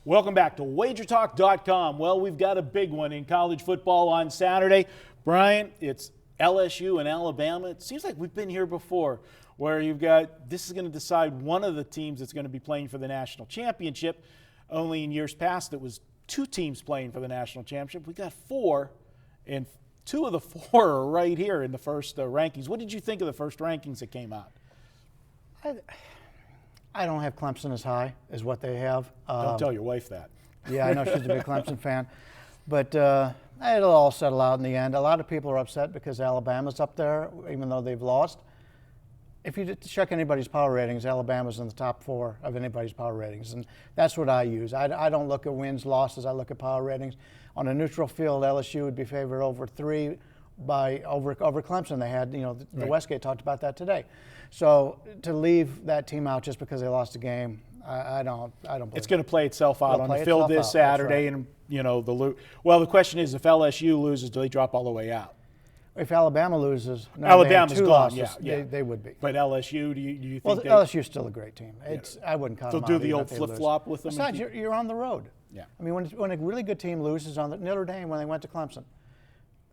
Welcome back to WagerTalk.com. Well, we've got a big one in college football on Saturday. Brian, it's LSU and Alabama. It seems like we've been here before where this is going to decide one of the teams that's going to be playing for the national championship. Only in years past it was two teams playing for the national championship. We got four, and two of the four are right here in the first rankings. What did you think of the first rankings that came out? I don't have Clemson as high as what they have. Don't tell your wife that. Yeah, I know she's a big Clemson fan. But it'll all settle out in the end. A lot of people are upset because Alabama's up there, even though they've lost. If you check anybody's power ratings, Alabama's in the top 4 of anybody's power ratings. And that's what I use. I don't look at wins, losses. I look at power ratings. On a neutral field, LSU would be favored over 3 over Clemson. They had, the Right. Westgate talked about that today. So to leave that team out just because they lost a game, I don't believe it's going to play itself out on the itself field this out. Saturday. Right. And, the question is, if LSU loses, do they drop all the way out? If Alabama loses, Alabama's they have 2 gone, losses, yeah. they would be. But LSU, do you Well, think LSU's still a great team. I wouldn't count they'll them do out the even old if they lose. flip-flop with them? Besides, you're on the road. Yeah. I mean, when a really good team loses on Notre Dame when they went to Clemson,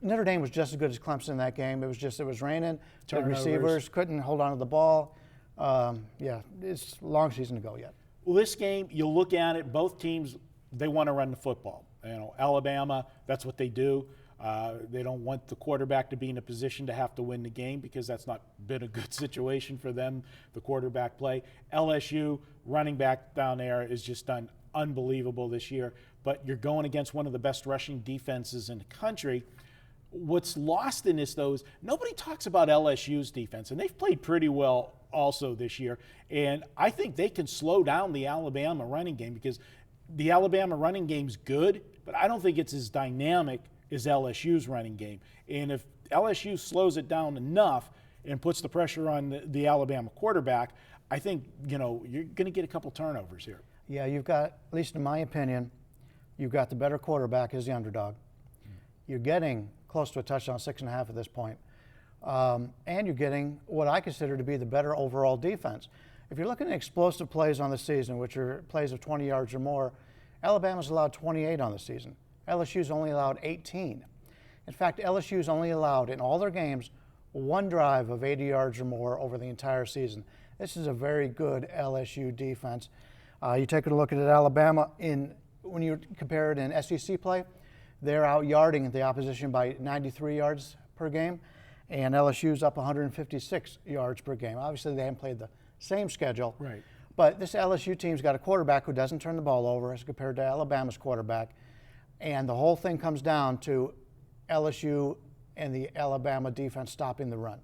Notre Dame was just as good as Clemson in that game. It was raining. The Turnovers. receivers couldn't hold on to the ball. It's a long season to go yet. Well, this game, you look at it, both teams, they want to run the football. Alabama, that's what they do. They don't want the quarterback to be in a position to have to win the game because that's not been a good situation for them, the quarterback play. LSU, running back down there, is just done unbelievable this year. But you're going against one of the best rushing defenses in the country. What's lost in this, though, is nobody talks about LSU's defense, and they've played pretty well also this year. And I think they can slow down the Alabama running game because the Alabama running game's good, but I don't think it's as dynamic as LSU's running game. And if LSU slows it down enough and puts the pressure on the Alabama quarterback, I think, you're going to get a couple turnovers here. Yeah, you've got, at least in my opinion, you've got the better quarterback as the underdog. You're getting close to a touchdown, 6.5 at this point. And you're getting what I consider to be the better overall defense. If you're looking at explosive plays on the season, which are plays of 20 yards or more, Alabama's allowed 28 on the season. LSU's only allowed 18. In fact, LSU's only allowed in all their games 1 drive of 80 yards or more over the entire season. This is a very good LSU defense. You take a look at Alabama when you compare it in SEC play, they're out yarding the opposition by 93 yards per game, and LSU's up 156 yards per game. Obviously, they haven't played the same schedule. Right. But this LSU team's got a quarterback who doesn't turn the ball over as compared to Alabama's quarterback. And the whole thing comes down to LSU and the Alabama defense stopping the run.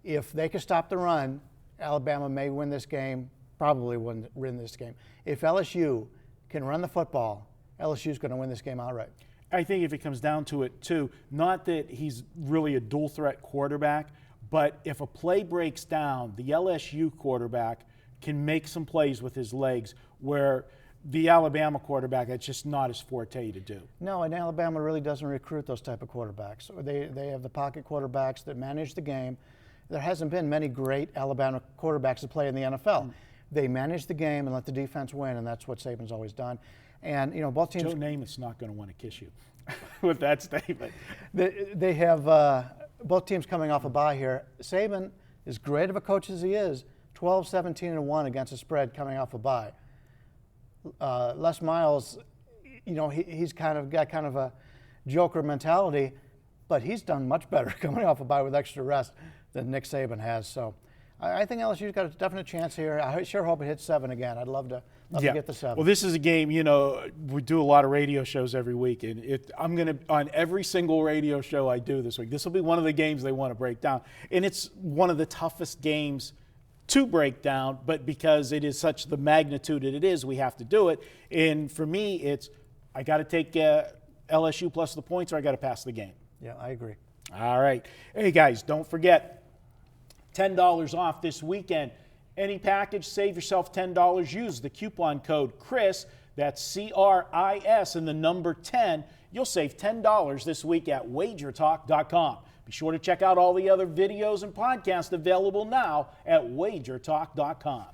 If they can stop the run, Alabama may win this game, probably win this game. If LSU can run the football, LSU's going to win this game outright. I think if it comes down to it, too, not that he's really a dual-threat quarterback, but if a play breaks down, the LSU quarterback can make some plays with his legs where the Alabama quarterback, it's just not his forte to do. No, and Alabama really doesn't recruit those type of quarterbacks. They have the pocket quarterbacks that manage the game. There hasn't been many great Alabama quarterbacks that play in the NFL. They manage the game and let the defense win, and that's what Saban's always done. And, both teams... Joe Namath's not going to want to kiss you with that statement. They have both teams coming off a bye here. Saban, as great of a coach as he is, 12-17-1 against the spread coming off a bye. Les Miles, he's got kind of a joker mentality, but he's done much better coming off a bye with extra rest than Nick Saban has. So I think LSU's got a definite chance here. I sure hope it hits 7 again. I'd love to get the 7. Well, this is a game, we do a lot of radio shows every week, and I'm going to, on every single radio show I do this week, this will be one of the games they want to break down. And it's one of the toughest games to break down, but because it is such the magnitude that it is, we have to do it. And for me, I got to take LSU plus the points or I got to pass the game. Yeah, I agree. All right. Hey, guys, don't forget, $10 off this weekend. Any package, save yourself $10. Use the coupon code CHRIS, that's CRIS, and the number 10. You'll save $10 this week at WagerTalk.com. Be sure to check out all the other videos and podcasts available now at WagerTalk.com.